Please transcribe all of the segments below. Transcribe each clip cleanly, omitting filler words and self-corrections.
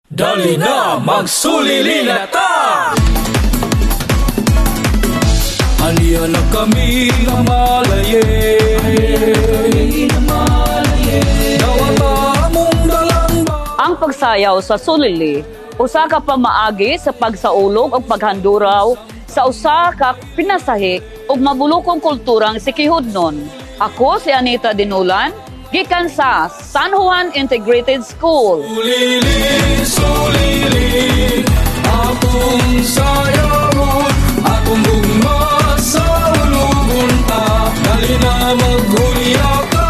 Dali na, magsulili na ta! Haliya na kami na malaye, Dawata mong dalamba. Ang pagsayaw sa sulili, usa ka pamaagi sa pagsaulog o paghanduraw sa usa ka pinasahi ug mabulokong kulturang sikihudnon. Ako si Anita Dinulan, gikan sa San Juan Integrated School. Sulili, akong sayawon, akong gugma sa ulugon ta, dali na maghulya ka.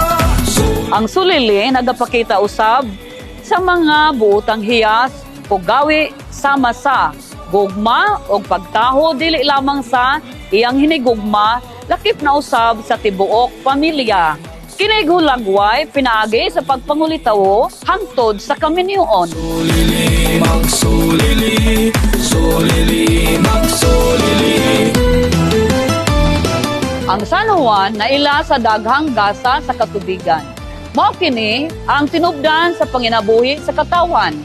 Ang sulili nagapakita usab sa mga buotang hiyas o gawi sama sa gugma o pagtaho dili lamang sa iyang hinigugma, lakip na usab sa tibuok pamilya. Kinig hulagway pinaagi sa pagpangulitawo hangtod sa kaminyoon. Sulili, magsulili, sulili, magsulili. Ang San Juan naila sa daghang gasa sa katubigan. Mao kini ang tinubdan sa panginabuhi sa katawan.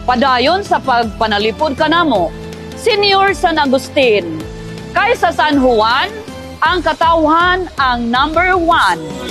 Padayon sa pagpanalipod kanamo, Senior San Agustin. Kaysa San Juan, ang katawhan ang number 1.